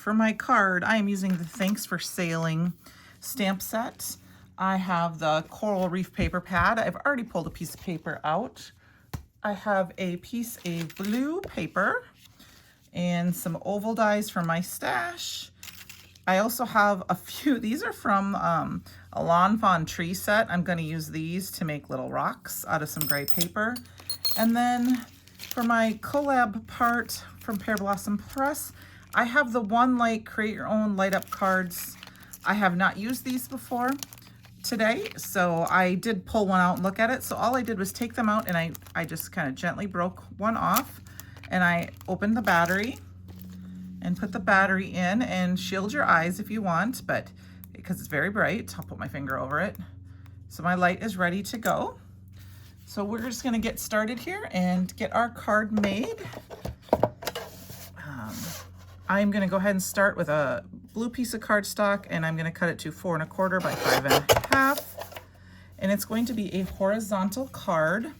for my card, I am using the Thanks for Sailing stamp set. I have the coral reef paper pad. I've already pulled a piece of paper out. I have a piece of blue paper and some oval dies from my stash. I also have a few, these are from a Lawn Fawn tree set. I'm going to use these to make little rocks out of some gray paper. And then for my collab part from Pear Blossom Press, I have the One Light Create Your Own Light Up cards. I have not used these before today, so I did pull one out and look at it. So all I did was take them out and I just kind of gently broke one off, and I opened the battery and put the battery in, and shield your eyes if you want, but because it's very bright, I'll put my finger over it. So my light is ready to go. So we're just gonna get started here and get our card made. I'm gonna go ahead and start with a blue piece of cardstock, and I'm gonna cut it to 4 1/4 by 5 1/2. And it's going to be a horizontal card.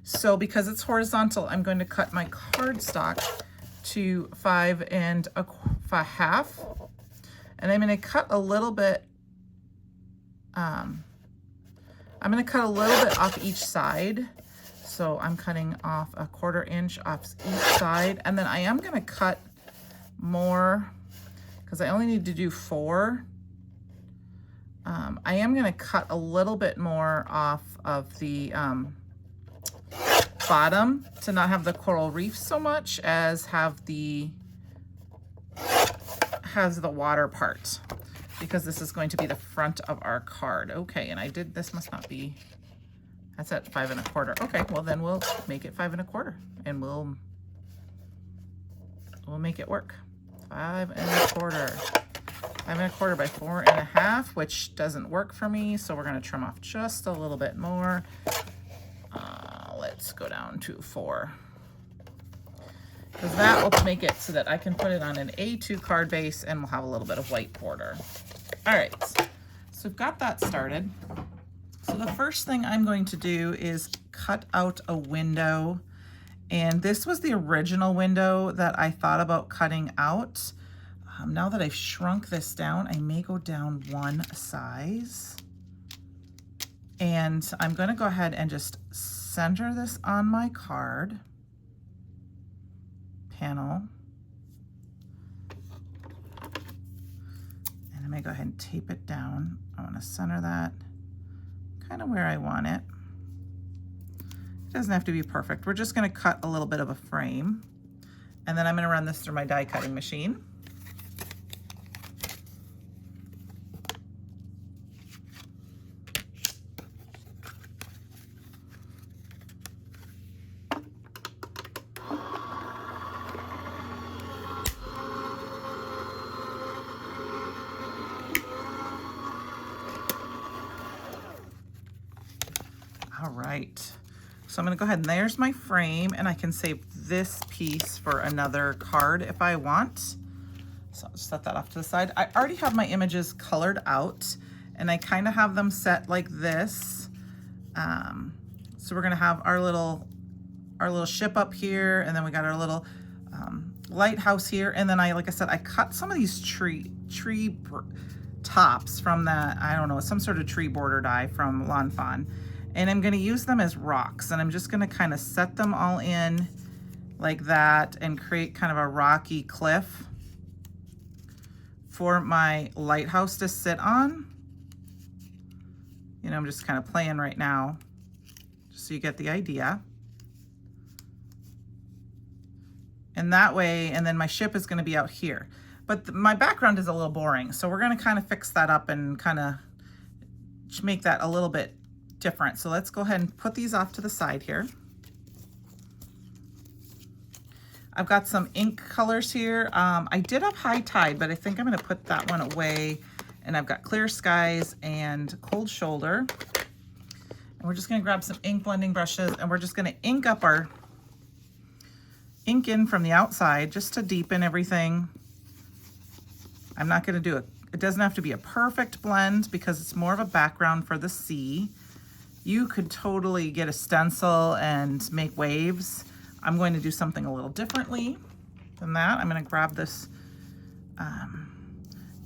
So because it's horizontal, I'm going to cut my cardstock to 5 1/2. And I'm gonna cut a little bit, off each side. So I'm cutting off a 1/4 inch off each side. And then I am gonna cut more because I only need to do 4. I am going to cut a little bit more off of the bottom to not have the coral reef so much as have the water part, because this is going to be the front of our card. Okay, and this must not be, that's at 5 1/4. Okay, well then we'll make it 5 1/4 and we'll make it work. 5 1/4. 5 1/4 by 4 1/2, which doesn't work for me, so we're going to trim off just a little bit more. Let's go down to 4, because that will make it so that I can put it on an A2 card base and we'll have a little bit of white border. All right, so we've got that started. So the first thing I'm going to do is cut out a window. And this was the original window that I thought about cutting out. Now that I've shrunk this down, I may go down one size. And I'm going to go ahead and just center this on my card panel. And I'm going to go ahead and tape it down. I want to center that kind of where I want it. Doesn't have to be perfect. We're just going to cut a little bit of a frame, and then I'm going to run this through my die cutting machine. All right. So I'm going to go ahead and there's my frame, and I can save this piece for another card if I want. So I'll just set that off to the side. I already have my images colored out, and I kind of have them set like this. So we're going to have our little ship up here, and then we got our little lighthouse here. And then like I said, I cut some of these tree tops from that, I don't know, some sort of tree border die from Lawn Fawn. And I'm going to use them as rocks, and I'm just going to kind of set them all in like that and create kind of a rocky cliff for my lighthouse to sit on. You know, I'm just kind of playing right now, just so you get the idea. And that way, and then my ship is going to be out here. But my background is a little boring, so we're going to kind of fix that up and kind of make that a little bit different. So let's go ahead and put these off to the side here. I've got some ink colors here. I did have High Tide, but I think I'm going to put that one away. And I've got Clear Skies and Cold Shoulder. And we're just going to grab some ink blending brushes, and we're just going to ink up our ink in from the outside just to deepen everything. I'm not going to do it doesn't have to be a perfect blend because it's more of a background for the sea. You could totally get a stencil and make waves. I'm going to do something a little differently than that. I'm going to grab this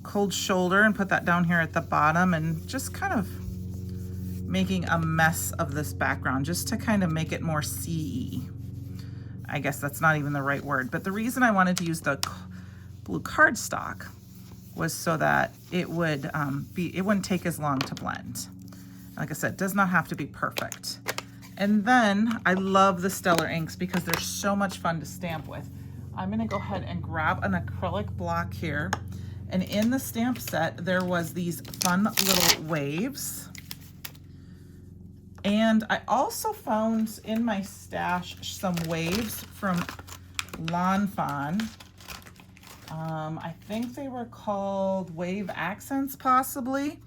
cold shoulder and put that down here at the bottom, and just kind of making a mess of this background just to kind of make it more sea-y. I guess that's not even the right word, but the reason I wanted to use the blue cardstock was so that it would it wouldn't take as long to blend. Like I said, it does not have to be perfect. And then I love the Stellar inks because they're so much fun to stamp with. I'm gonna go ahead and grab an acrylic block here. And in the stamp set, there was these fun little waves. And I also found in my stash some waves from Lawn Fawn. I think they were called Wave Accents, possibly.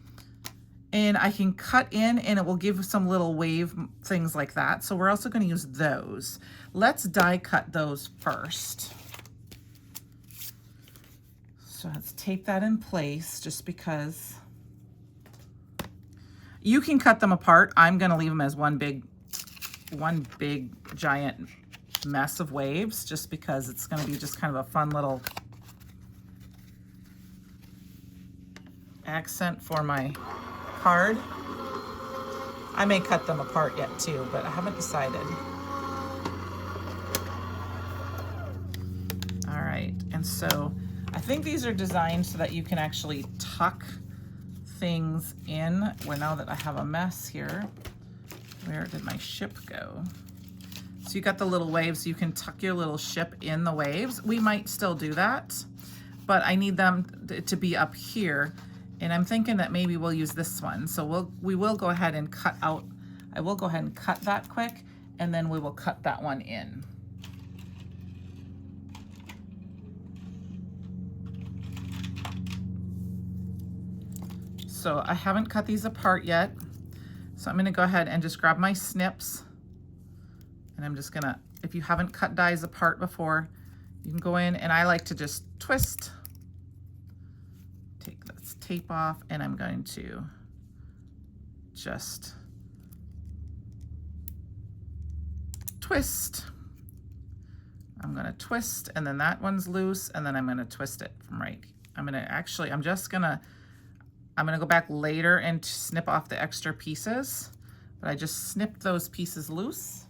And I can cut in and it will give some little wave things like that. So we're also going to use those. Let's die cut those first. So let's tape that in place just because. You can cut them apart. I'm going to leave them as one big giant mess of waves just because it's going to be just kind of a fun little accent for my card. I may cut them apart yet too, but I haven't decided. All right, and so I think these are designed so that you can actually tuck things in. Well, now that I have a mess here, where did my ship go? So you got the little waves, you can tuck your little ship in the waves. We might still do that, but I need them to be up here. And I'm thinking that maybe we'll use this one. So we will go ahead and cut out, I will go ahead and cut that quick, and then we will cut that one in. So I haven't cut these apart yet. So I'm gonna go ahead and just grab my snips. And I'm just gonna, if you haven't cut dies apart before, you can go in, and I like to just twist. Take this tape off, and I'm going to just twist. I'm gonna twist, and then that one's loose, and then I'm gonna twist it from right. I'm gonna go back later and snip off the extra pieces, but I just snipped those pieces loose.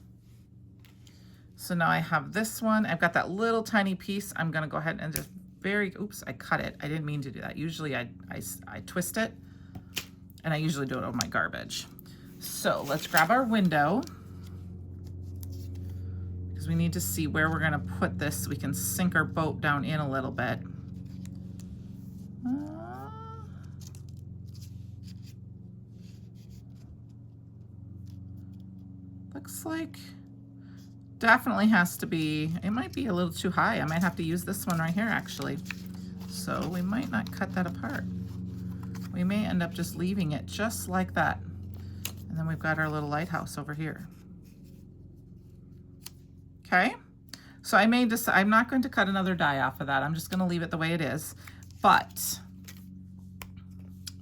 So now I have this one. I've got that little tiny piece. I'm gonna go ahead and just oops, I cut it. I didn't mean to do that. Usually I twist it, and I usually do it over my garbage. So let's grab our window, because we need to see where we're gonna put this so we can sink our boat down in a little bit. Looks like definitely has to be, it might be a little too high. I might have to use this one right here actually. So we might not cut that apart. We may end up just leaving it just like that. And then we've got our little lighthouse over here. Okay, so I may decide, I'm not going to cut another die off of that. I'm just gonna leave it the way it is, but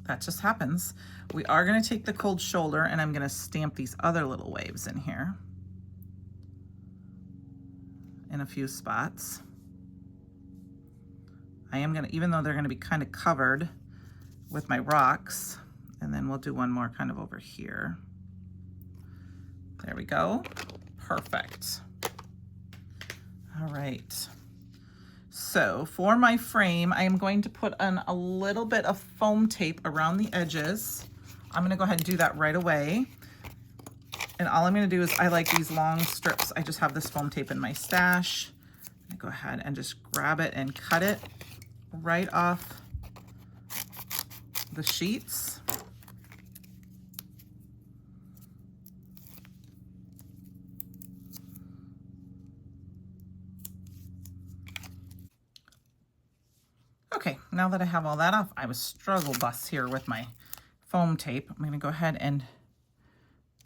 that just happens. We are gonna take the cold shoulder, and I'm gonna stamp these other little waves in here in a few spots. I am gonna, even though they're gonna be kind of covered with my rocks, and then we'll do one more kind of over here. There we go, perfect. All right, so for my frame, I am going to put on a little bit of foam tape around the edges. I'm gonna go ahead and do that right away. And all I'm gonna do is, I like these long strips. I just have this foam tape in my stash. I go ahead and just grab it and cut it right off the sheets. Okay, now that I have all that off, I was struggle bus here with my foam tape. I'm gonna go ahead and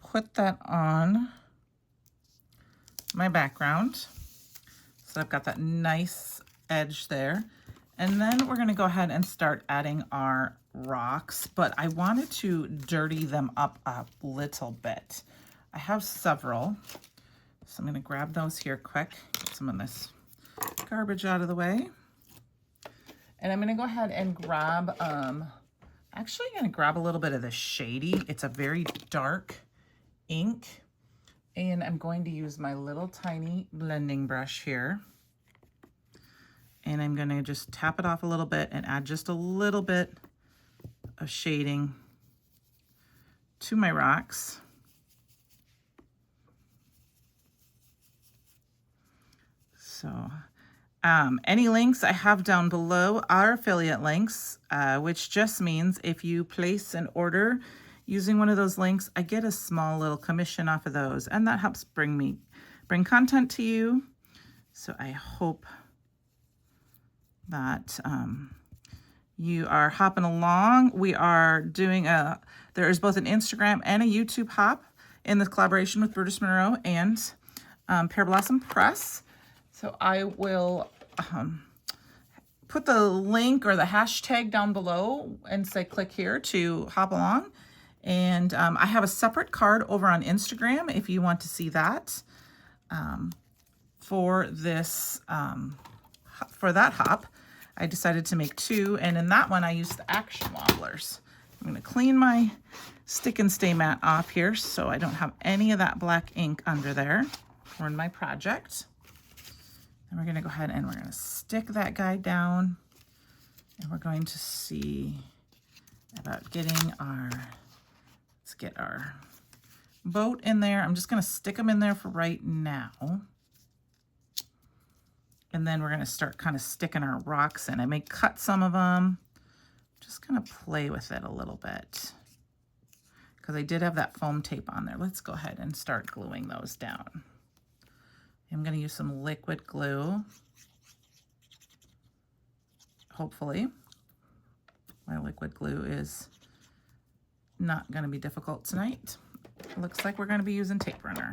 put that on my background. So I've got that nice edge there. And then we're gonna go ahead and start adding our rocks, but I wanted to dirty them up a little bit. I have several, so I'm gonna grab those here quick, get some of this garbage out of the way. And I'm gonna go ahead and grab, actually I'm gonna grab a little bit of the Shady. It's a very dark ink. And I'm going to use my little tiny blending brush here. And I'm gonna just tap it off a little bit and add just a little bit of shading to my rocks. So any links I have down below are affiliate links, which just means if you place an order using one of those links, I get a small little commission off of those, and that helps bring content to you. So I hope that you are hopping along. We are doing there is both an Instagram and a YouTube hop in the collaboration with Brutus Monroe and Pear Blossom Press. So I will put the link or the hashtag down below and say click here to hop along. And I have a separate card over on Instagram if you want to see that for this, for that hop. I decided to make two, and in that one I used the Action Wobblers. I'm going to clean my stick and stay mat off here so I don't have any of that black ink under there for my project. And we're going to go ahead and we're going to stick that guy down, and we're going to see about getting our, let's get our boat in there. I'm just going to stick them in there for right now. And then we're going to start kind of sticking our rocks in. I may cut some of them. Just going to play with it a little bit because I did have that foam tape on there. Let's go ahead and start gluing those down. I'm going to use some liquid glue. Hopefully, my liquid glue is not going to be difficult tonight. It looks like we're going to be using tape runner.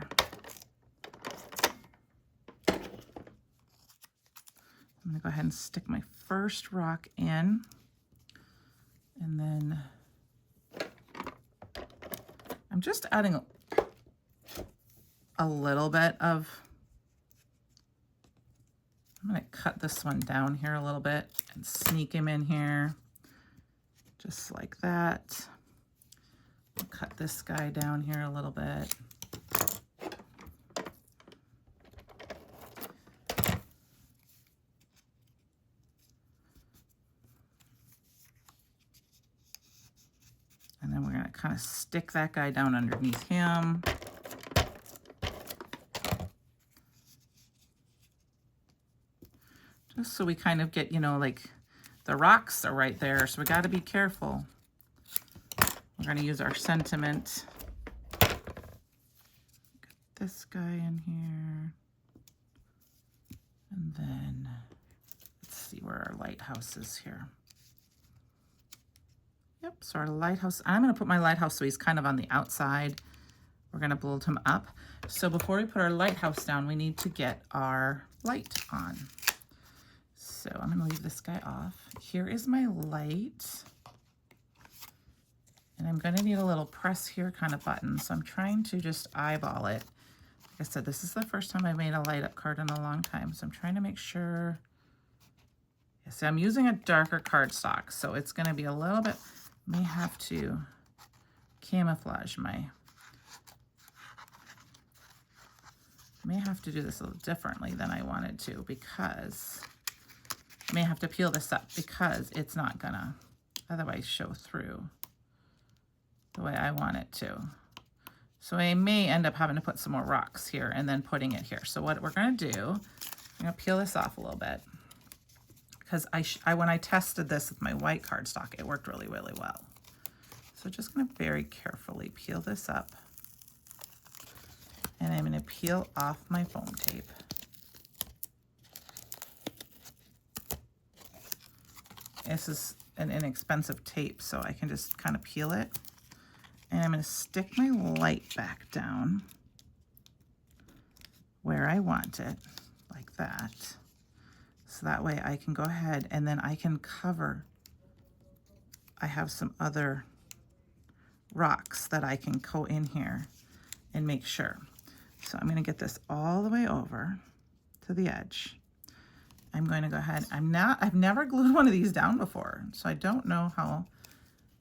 I'm going to go ahead and stick my first rock in, and then I'm just adding a little bit of, I'm going to cut this one down here a little bit and sneak him in here, just like that. I'll cut this guy down here a little bit. And then we're going to kind of stick that guy down underneath him. Just so we kind of get, you know, like the rocks are right there. So we got to be careful. We're going to use our sentiment. Get this guy in here. And then let's see where our lighthouse is here. Yep, so our lighthouse, I'm going to put my lighthouse so he's kind of on the outside. We're going to build him up. So before we put our lighthouse down, we need to get our light on. So I'm going to leave this guy off. Here is my light. And I'm going to need a little press here kind of button. So I'm trying to just eyeball it. Like I said, this is the first time I made a light up card in a long time. So I'm trying to make sure. Yeah, see, I'm using a darker cardstock, so it's going to be a little bit, may have to camouflage my, may have to do this a little differently than I wanted to, because I may have to peel this up because it's not gonna otherwise show through the way I want it to. So I may end up having to put some more rocks here and then putting it here. So what we're gonna do, I'm gonna peel this off a little bit, because when I tested this with my white cardstock, it worked really, really well. So just gonna very carefully peel this up, and I'm gonna peel off my foam tape. This is an inexpensive tape, so I can just kind of peel it. And I'm gonna stick my light back down where I want it, like that. So that way I can go ahead and then I can cover. I have some other rocks that I can go in here and make sure. So I'm going to get this all the way over to the edge. I'm going to go ahead. I've never glued one of these down before, so I don't know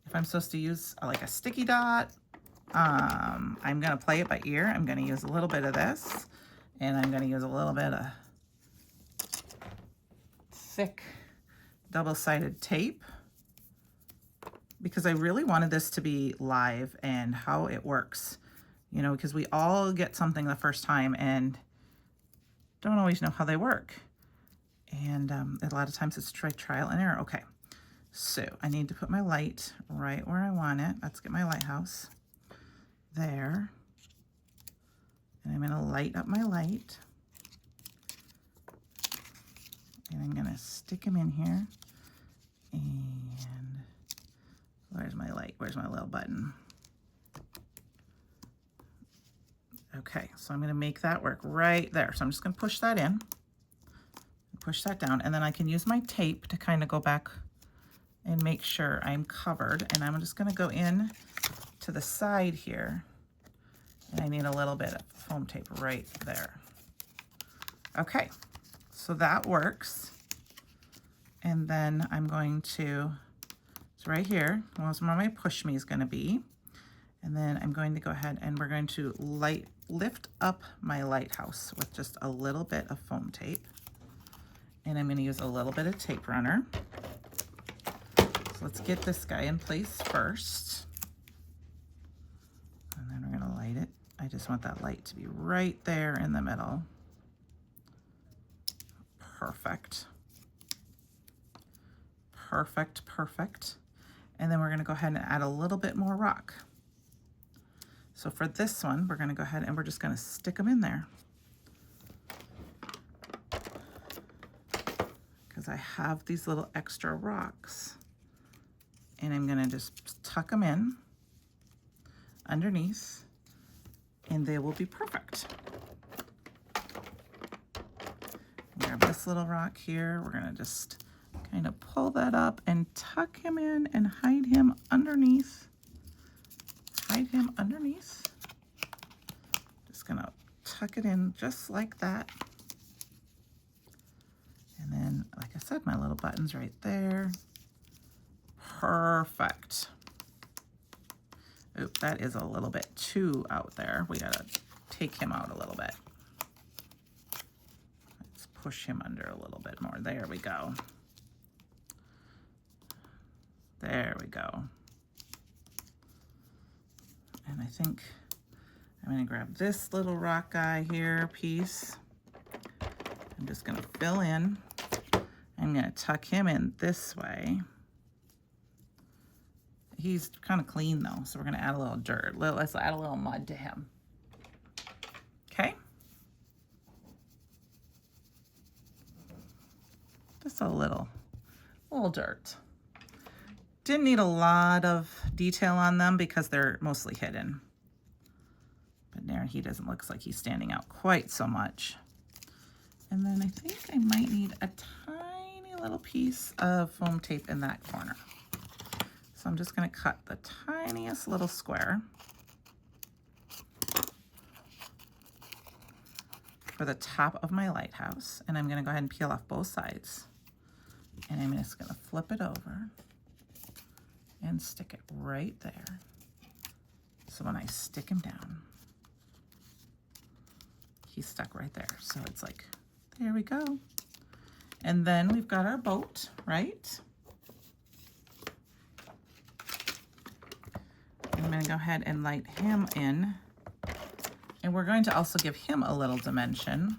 if I'm supposed to use like a sticky dot. I'm going to play it by ear. I'm going to use a little bit of this, and I'm going to use a little bit of thick double-sided tape because I really wanted this to be live and how it works, you know, because we all get something the first time and don't always know how they work. And a lot of times it's trial and error. Okay, so I need to put my light right where I want it. Let's get my lighthouse there. And I'm going to light up my light. And I'm going to stick him in here. And where's my light? Where's my little button? Okay, so I'm going to make that work right there. So I'm just going to push that in, push that down, and then I can use my tape to kind of go back and make sure I'm covered. And I'm just going to go in to the side here, and I need a little bit of foam tape right there. Okay, so that works. And then I'm going to, it's right here, that's where my push me is going to be. And then I'm going to go ahead and we're going to lift up my lighthouse with just a little bit of foam tape. And I'm going to use a little bit of tape runner. So let's get this guy in place first. And then we're going to light it. I just want that light to be right there in the middle. Perfect. Perfect, perfect. And then we're going to go ahead and add a little bit more rock. So for this one, we're going to go ahead and we're just going to stick them in there. Because I have these little extra rocks. And I'm going to just tuck them in underneath, and they will be perfect. Grab this little rock here. We're going to just kind of pull that up and tuck him in and hide him underneath. Hide him underneath. Just going to tuck it in just like that. And then, like I said, my little button's right there. Perfect. Oop, that is a little bit too out there. We gotta take him out a little bit. Let's push him under a little bit more. There we go. There we go. And I think I'm gonna grab this little rock guy here, piece. I'm just gonna fill in. I'm gonna tuck him in this way. He's kind of clean though, so we're gonna add a little dirt. Let's add a little mud to him. Okay. Just a little dirt. Didn't need a lot of detail on them because they're mostly hidden. But there he doesn't look like he's standing out quite so much. And then I think I might need a tiny little piece of foam tape in that corner. So I'm just going to cut the tiniest little square for the top of my lighthouse. And I'm going to go ahead and peel off both sides. And I'm just going to flip it over and stick it right there. So when I stick him down, he's stuck right there. So it's like, there we go. And then we've got our boat, right? I'm going to go ahead and light him in. And we're going to also give him a little dimension.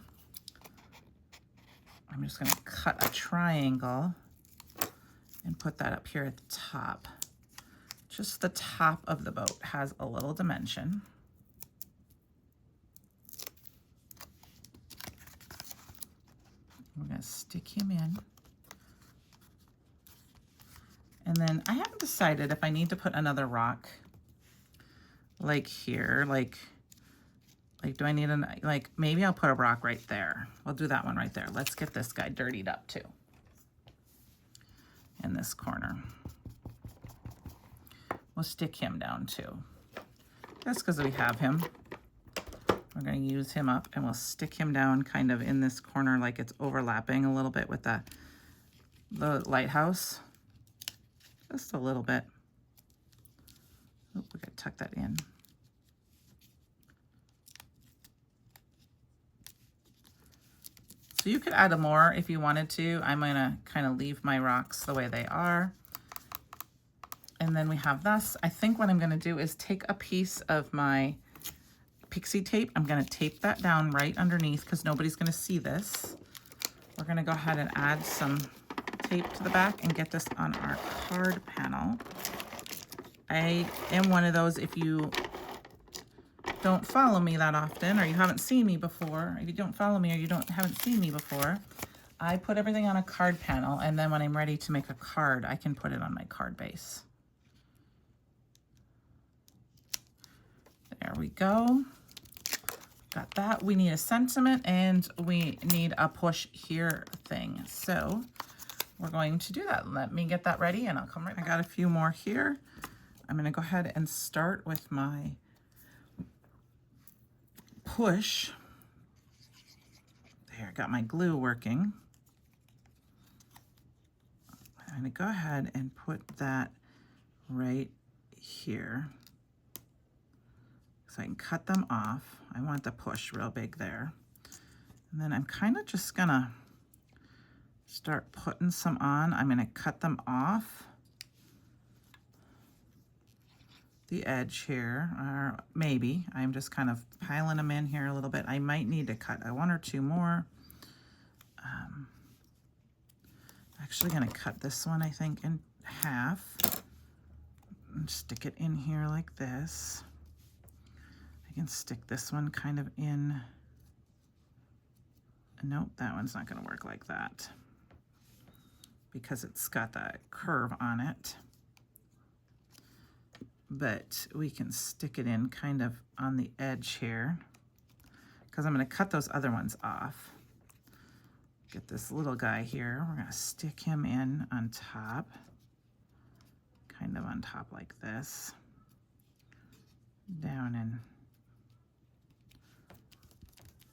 I'm just going to cut a triangle and put that up here at the top. Just the top of the boat has a little dimension. We're going to stick him in. And then I haven't decided if I need to put another rock like here, like do I need like maybe I'll put a rock right there. I'll do that one right there. Let's get this guy dirtied up too in this corner. We'll stick him down too, just because we have him. We're going to use him up and we'll stick him down kind of in this corner like it's overlapping a little bit with the lighthouse. Just a little bit. Oh, we got to tuck that in. So you could add more if you wanted to. I'm going to kind of leave my rocks the way they are. And then we have this. I think what I'm going to do is take a piece of my pixie tape. I'm going to tape that down right underneath because nobody's going to see this. We're going to go ahead and add some tape to the back and get this on our card panel. I am one of those, if you don't follow me that often, or you haven't seen me before, if you don't follow me or you haven't seen me before, I put everything on a card panel, and then when I'm ready to make a card, I can put it on my card base. There we go. Got that. We need a sentiment and we need a push here thing. So we're going to do that. Let me get that ready and I'll come right back. I got a few more here. I'm going to go ahead and start with my push. There, got my glue working. I'm going to go ahead and put that right here so I can cut them off. I want the push real big there. And then I'm kind of just gonna start putting some on. I'm gonna cut them off the edge here, or maybe I'm just kind of piling them in here a little bit. I might need to cut one or two more. Actually gonna cut this one, I think, in half and stick it in here like this. I can stick this one kind of in. Nope, that one's not going to work like that because it's got that curve on it. But we can stick it in kind of on the edge here because I'm going to cut those other ones off. Get this little guy here. We're going to stick him in on top, kind of on top like this, down in.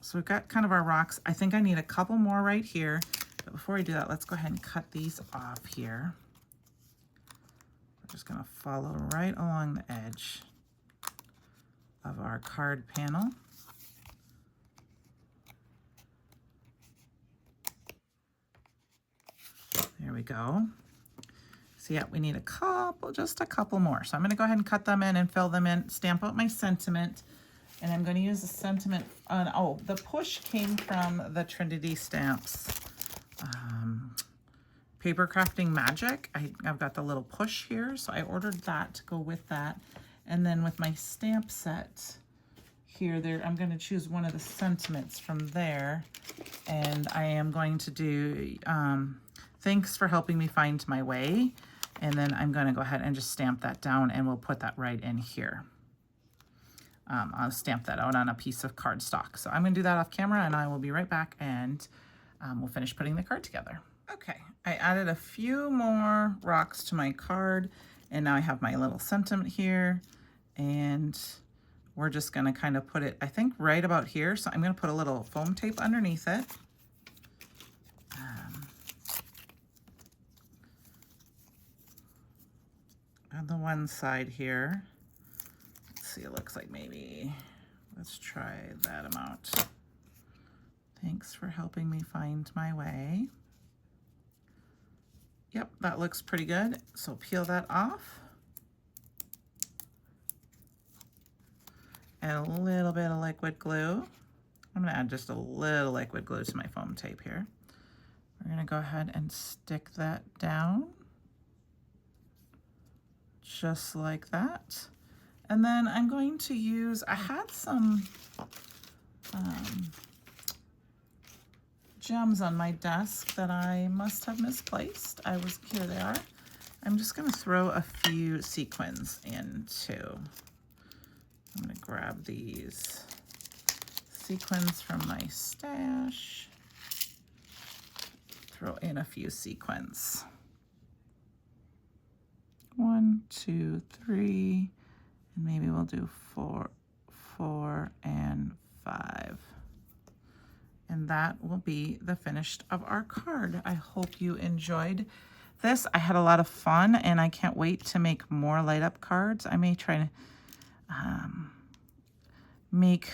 So we've got kind of our rocks. I think I need a couple more right here. But before we do that, let's go ahead and cut these off here. We're just going to follow right along the edge of our card panel. There we go. So yeah, we need a couple, just a couple more. So I'm going to go ahead and cut them in and fill them in, stamp out my sentiment. And I'm going to use the sentiment on, oh, the push came from the Trinity Stamps Paper Crafting Magic. I've got the little push here, so I ordered that to go with that. And then with my stamp set here, I'm going to choose one of the sentiments from there. And I am going to do thanks for helping me find my way. And then I'm going to go ahead and just stamp that down, and we'll put that right in here. I'll stamp that out on a piece of cardstock. So I'm going to do that off camera, and I will be right back, and we'll finish putting the card together. Okay, I added a few more rocks to my card, and now I have my little sentiment here, and we're just going to kind of put it, I think, right about here. So I'm going to put a little foam tape underneath it. On the one side here. See, it looks like maybe, let's try that amount. Thanks for helping me find my way. Yep, that looks pretty good. So peel that off. Add a little bit of liquid glue. I'm going to add just a little liquid glue to my foam tape here. We're going to go ahead and stick that down. Just like that. And then I'm going to use, I had some gems on my desk that I must have misplaced. Here they are. I'm just going to throw a few sequins in too. I'm going to grab these sequins from my stash, throw in a few sequins. 1, 2, 3, and maybe we'll do 4, 4, and 5. And that will be the finished of our card. I hope you enjoyed this. I had a lot of fun, and I can't wait to make more light up cards. I may try to make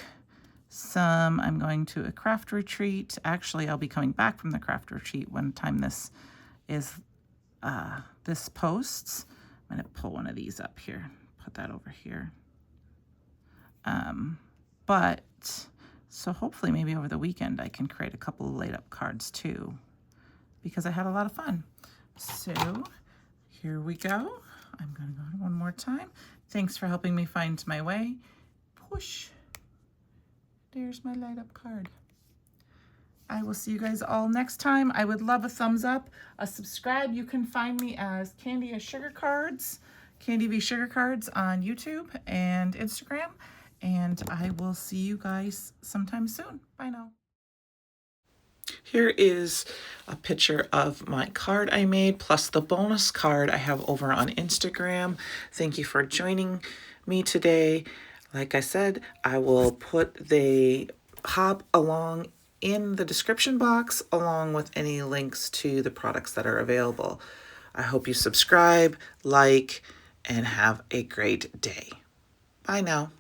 some. I'm going to a craft retreat. Actually, I'll be coming back from the craft retreat when time this is this posts. I'm going to pull one of these up here, put that over here. So hopefully maybe over the weekend I can create a couple of light up cards too, because I had a lot of fun. So here we go. I'm going to go one more time. Thanks for helping me find my way. Push. There's my light up card. I will see you guys all next time. I would love a thumbs up, a subscribe. You can find me as Candy V Sugar Cards on YouTube and Instagram. And I will see you guys sometime soon. Bye now. Here is a picture of my card I made, plus the bonus card I have over on Instagram. Thank you for joining me today. Like I said, I will put the hop along in the description box, along with any links to the products that are available. I hope you subscribe, like, and have a great day. Bye now.